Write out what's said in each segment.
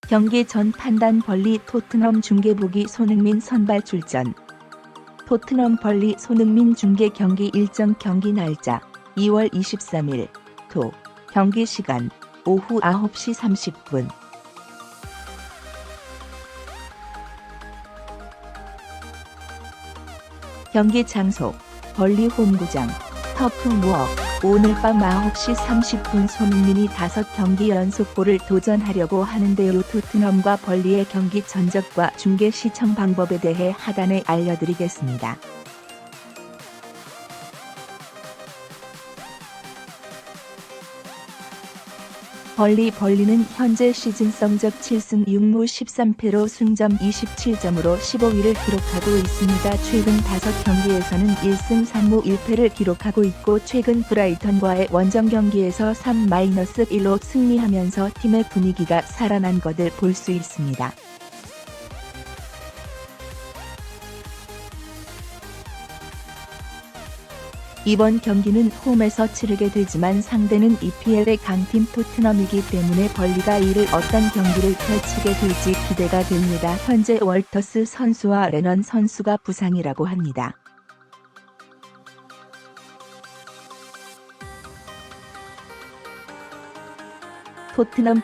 경기 전 판단 벌리 토트넘 중계보기 손흥민 선발 출전. 토트넘 벌리 손흥민 중계 경기 일정 경기 날짜 2월 23일 토 경기 시간 오후 9시 30분 경기 장소 벌리 홈구장 터프모어. 오늘 밤 9시 30분 손흥민이 5경기 연속골을 도전하려고 하는데요. 토트넘과 벌리의 경기 전적과 중계 시청 방법에 대해 하단에 알려드리겠습니다. 벌리는 현재 시즌 성적 7승 6무 13패로 승점 27점으로 15위를 기록하고 있습니다. 최근 5경기에서는 1승 3무 1패를 기록하고 있고 최근 브라이턴과의 원정 경기에서 3-1로 승리하면서 팀의 분위기가 살아난 것을 볼 수 있습니다. 이번 경기는 홈에서 치르게 되지만 상대는 EPL의 강팀 토트넘이기 때문에 벌리가 이를 어떤 경기를 펼치게 될지 기대가 됩니다. 현재 월터스 선수와 레넌 선수가 부상이라고 합니다.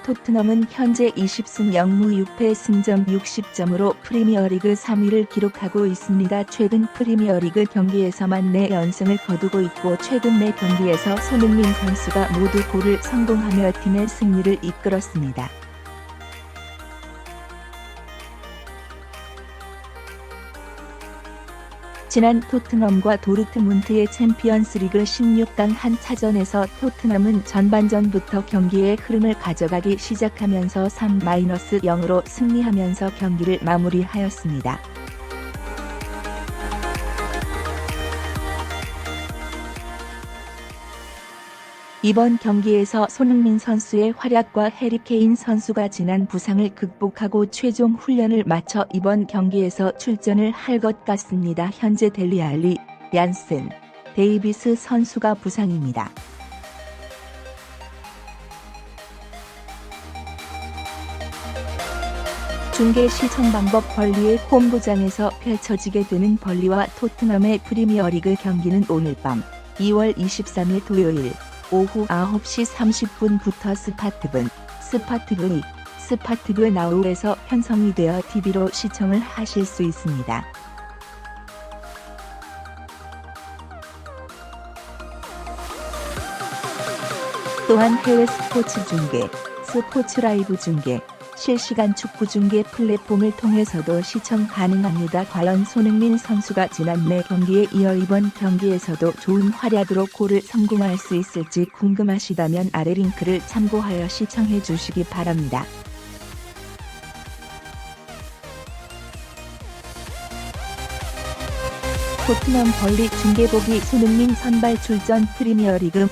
토트넘은 현재 20승 0무 6패 승점 60점으로 프리미어리그 3위를 기록하고 있습니다. 최근 프리미어리그 경기에서만 4연승을 거두고 있고 최근 4경기에서 손흥민 선수가 모두 골을 성공하며 팀의 승리를 이끌었습니다. 지난 토트넘과 도르트문트의 챔피언스리그 16강 한 차전에서 토트넘은 전반전부터 경기의 흐름을 가져가기 시작하면서 3-0으로 승리하면서 경기를 마무리하였습니다. 이번 경기에서 손흥민 선수의 활약과 해리 케인 선수가 지난 부상을 극복하고 최종 훈련을 마쳐 이번 경기에서 출전을 할 것 같습니다. 현재 델리 알리, 얀슨, 데이비스 선수가 부상입니다. 중계 시청 방법 벌리의 홈구장에서 펼쳐지게 되는 벌리와 토트넘의 프리미어리그 경기는 오늘 밤 2월 23일 토요일 오후 9시 30분부터 스파티브 나우에서 편성이 되어 TV로 시청을 하실 수 있습니다. 또한 해외 스포츠 중계, 스포츠 라이브 중계, 실시간 축구 중계 플랫폼을 통해서도 시청 가능합니다. 과연 손흥민 선수가 지난 4경기에 이어 이번 경기에서도 좋은 활약으로 골을 성공할 수 있을지 궁금하시다면 아래 링크를 참고하여 시청해 주시기 바랍니다. 토트넘 벌리 중계보기 손흥민 선발 출전 프리미어리그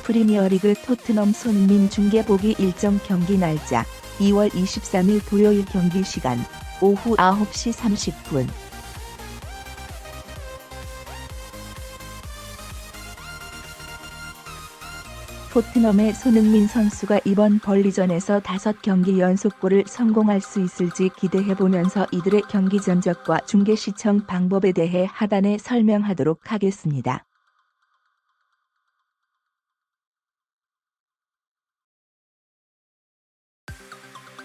토트넘 손흥민 중계보기 일정 경기 날짜 2월 23일 토요일 경기 시간 오후 9시 30분 토트넘의 손흥민 선수가 이번 벌리전에서 5경기 연속골을 성공할 수 있을지 기대해보면서 이들의 경기 전적과 중계 시청 방법에 대해 하단에 설명하도록 하겠습니다.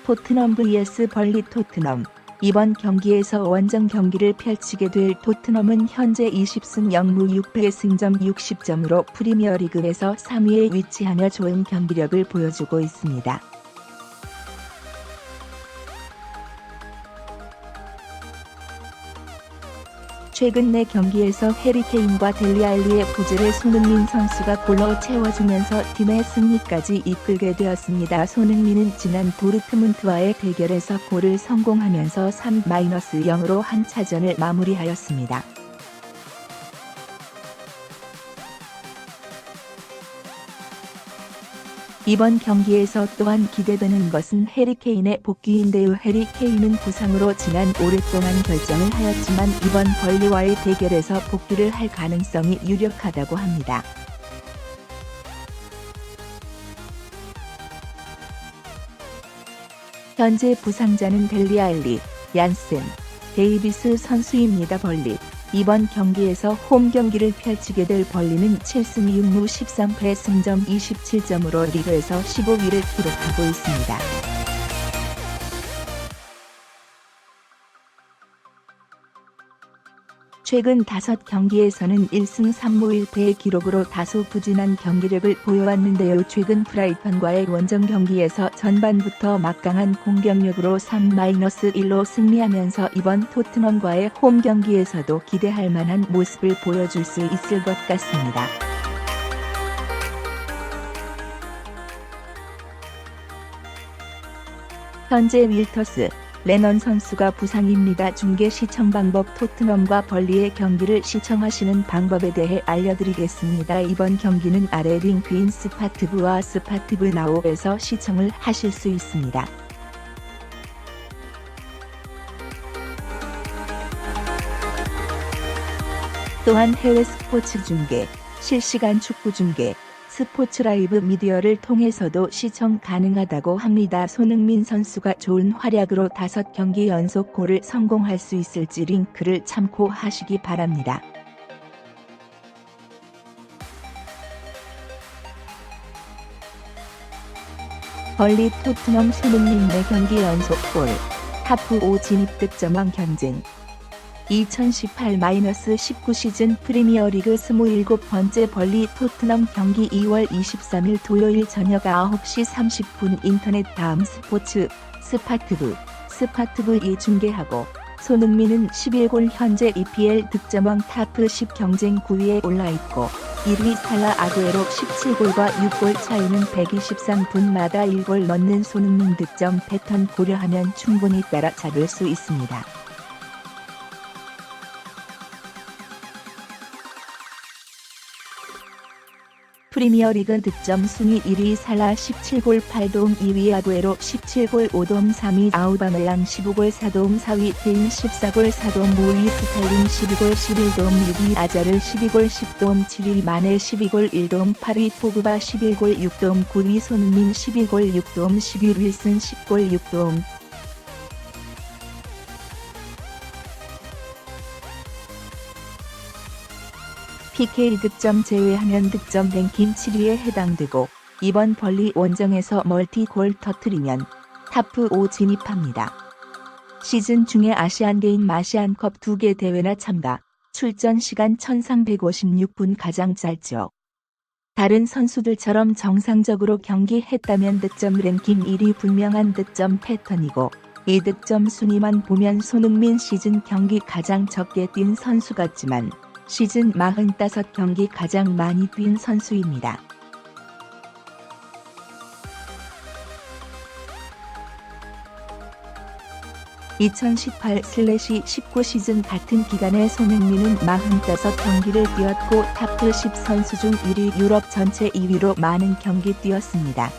토트넘 vs 벌리 토트넘. 이번 경기에서 원정 경기를 펼치게 될 토트넘은 현재 20승 0무 6패 승점 60점으로 프리미어리그에서 3위에 위치하며 좋은 경기력을 보여주고 있습니다. 최근 4경기에서 해리 케인과 델리 알리의 부재를 손흥민 선수가 골로 채워주면서 팀의 승리까지 이끌게 되었습니다. 손흥민은 지난 도르트문트와의 대결에서 골을 성공하면서 3-0으로 한 차전을 마무리하였습니다. 이번 경기에서 또한 기대되는 것은 해리 케인의 복귀인데요. 해리 케인은 부상으로 지난 오랫동안 결정을 하였지만 이번 벌리와의 대결에서 복귀를 할 가능성이 유력하다고 합니다. 현재 부상자는 델리 알리, 얀센, 데이비스 선수입니다. 벌리 이번 경기에서 홈 경기를 펼치게 될 벌리는 7승 6무 13패 승점 27점으로 리그에서 15위를 기록하고 있습니다. 최근 5경기에서는 1승 3무 1패의 기록으로 다소 부진한 경기력을 보여왔는데요. 최근 브라이턴과의 원정 경기에서 전반부터 막강한 공격력으로 3-1로 승리하면서 이번 토트넘과의 홈 경기에서도 기대할 만한 모습을 보여줄 수 있을 것 같습니다. 현재 윌터스, 레넌 선수가 부상입니다. 중계 시청 방법 토트넘과 벌리의 경기를 시청하시는 방법에 대해 알려드리겠습니다. 이번 경기는 아래 링크인 스파티브와 스파티브 나우에서 시청을 하실 수 있습니다. 또한 해외 스포츠 중계, 실시간 축구 중계, 스포츠 라이브 미디어를 통해서도 시청 가능하다고 합니다. 손흥민 선수가 좋은 활약으로 5경기 연속 골을 성공할 수 있을지 링크를 참고하시기 바랍니다. 벌리 토트넘 손흥민 4경기 연속 골, 하프 5 진입 득점왕 경쟁. 2018-19 시즌 프리미어리그 27번째 벌리 토트넘 경기 2월 23일 토요일 저녁 9시 30분 인터넷 다음 스포츠, 스파티브이 중계하고 손흥민은 11골 현재 EPL 득점왕 타프 10 경쟁 9위에 올라있고 1위 살라 아구에로 17골과 6골 차이는 123분마다 1골 넣는 손흥민 득점 패턴 고려하면 충분히 따라잡을 수 있습니다. 프리미어리그 득점 순위 1위 살라 17골 8도움 2위 아구에로 17골 5도움 3위 아우바메양 15골 4도움 4위 케인 14골 4도움 5위 스탈링 12골 11도움 6위 아자르 12골 10도움 7위 마네 12골 1도움 8위 포그바 11골 6도움 9위 손흥민 12골 6도움 10위 윌슨 10골 6도움 PK 득점 제외하면 득점 랭킹 7위에 해당되고 이번 벌리 원정에서 멀티골 터뜨리면 타프 5 진입합니다. 시즌 중에 아시안게임 아시안컵 2개 대회나 참가, 출전 시간 1356분 가장 짧죠. 다른 선수들처럼 정상적으로 경기했다면 득점 랭킹 1위 분명한 득점 패턴이고 이 득점 순위만 보면 손흥민 시즌 경기 가장 적게 뛴 선수 같지만 시즌 45경기 가장 많이 뛴 선수입니다. (2018/19) 시즌 같은 기간에 손흥민은 45경기를 뛰었고 타프 10 선수 중 1위 유럽 전체 2위로 많은 경기 뛰었습니다.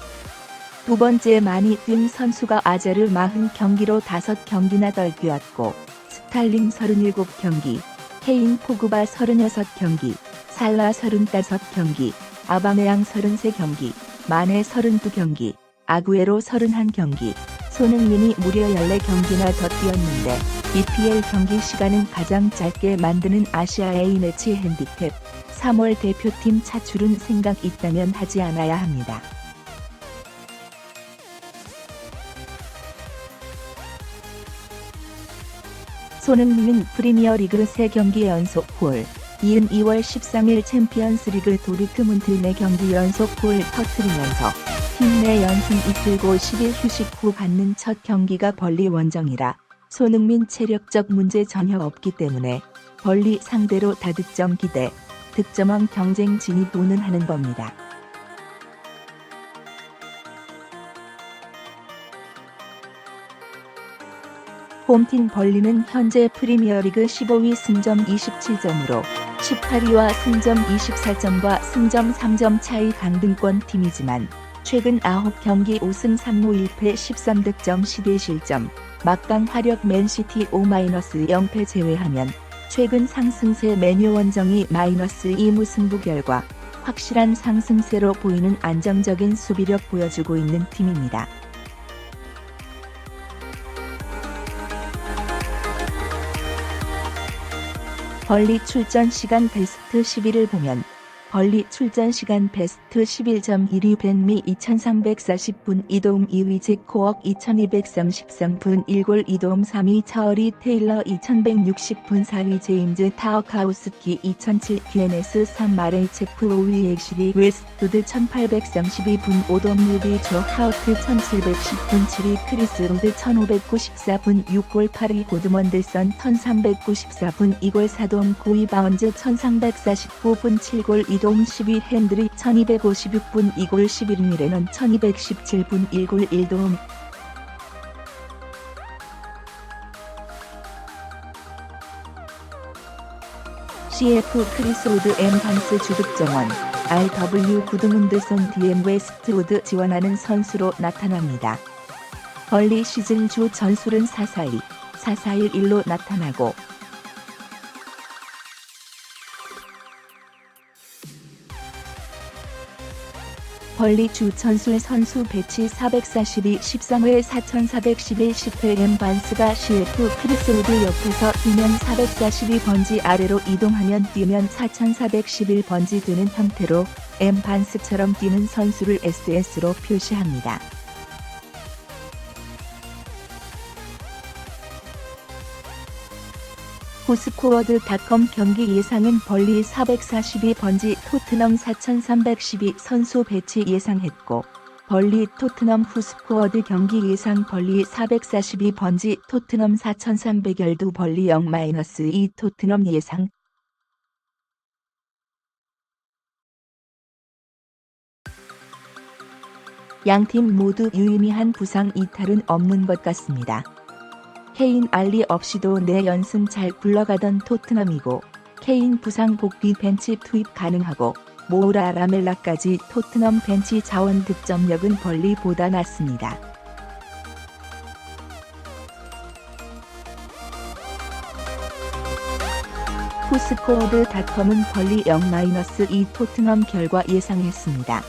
두 번째 많이 뛴 선수가 아자르 40경기로 5경기나 덜 뛰었고 스탈링 37경기, 케인 포그바 36경기, 살라 35경기, 아바메양 33경기, 마네 32경기, 아구에로 31경기, 손흥민이 무려 14경기나 더 뛰었는데 EPL 경기 시간은 가장 짧게 만드는 아시아 A매치 핸디캡 3월 대표팀 차출은 생각 있다면 하지 않아야 합니다. 손흥민은 프리미어리그 3경기 연속 골, 이은 2월 13일 챔피언스리그 도르트문트 4경기 연속 골 터뜨리면서 팀 내 연승 이끌고 10일 휴식 후 갖는 첫 경기가 벌리 원정이라 손흥민 체력적 문제 전혀 없기 때문에 벌리 상대로 다득점 기대, 득점왕 경쟁 진입 운운하는 겁니다. 홈팀 벌리는 현재 프리미어리그 15위 승점 27점으로 18위와 승점 24점과 승점 3점 차이 강등권 팀이지만 최근 9경기 5승 3무 1패 13득점 12실점, 막강 화력 맨시티 5-0패 제외하면 최근 상승세 메뉴 원정이 -2 무승부 결과 확실한 상승세로 보이는 안정적인 수비력 보여주고 있는 팀입니다. 벌리 출전 시간 베스트 10위를 보면 벌리 출전 시간 베스트 11.1위 벤미 2340분 이도움 2위 잭코억 2233분 1골 이도움 3위 차어리 테일러 2160분 4위 제임즈 타워카우스키 2007 QNS 3 마레이 체프 5위 엑시리 웨스트우드 1832분 5도움 6위 조 하우트 1710분 7위 크리스 롬드 1594분 6골 8위 고드먼들선 1394분 2골 4도움 9위 바운즈 1349분 7골 2도움 10위 핸드리 1256분 2골 11위 레넌 1217분 1골 1도움 CF 크리스우드 M 반스 주득정원 RW 구드문드손 DM 웨스트우드 지원하는 선수로 나타납니다. 벌리 시즌 주 전술은 4-4-2, 4-4-1-1로 나타나고 벌리 주 전술 선수 배치 442 13회 4411 10회 M 반스가 CF 크리스우드 옆에서 뛰면 442번지 아래로 이동하면 뛰면 4411번지 되는 형태로 M 반스처럼 뛰는 선수를 SS로 표시합니다. 후스코어드닷컴 경기 예상은 벌리 442번지 토트넘 4312 선수 배치 예상했고 벌리 토트넘 후스코어드 경기 예상 벌리 442번지 토트넘 4300열두 벌리 0-2 토트넘 예상 양팀 모두 유의미한 부상 이탈은 없는 것 같습니다. 케인 알리 없이도 4연승 잘 굴러가던 토트넘이고 케인 부상 복귀 벤치 투입 가능하고 모우라 라멜라까지 토트넘 벤치 자원 득점력은 벌리보다 낮습니다. 후스코어드닷컴은 벌리 0-2 토트넘 결과 예상했습니다.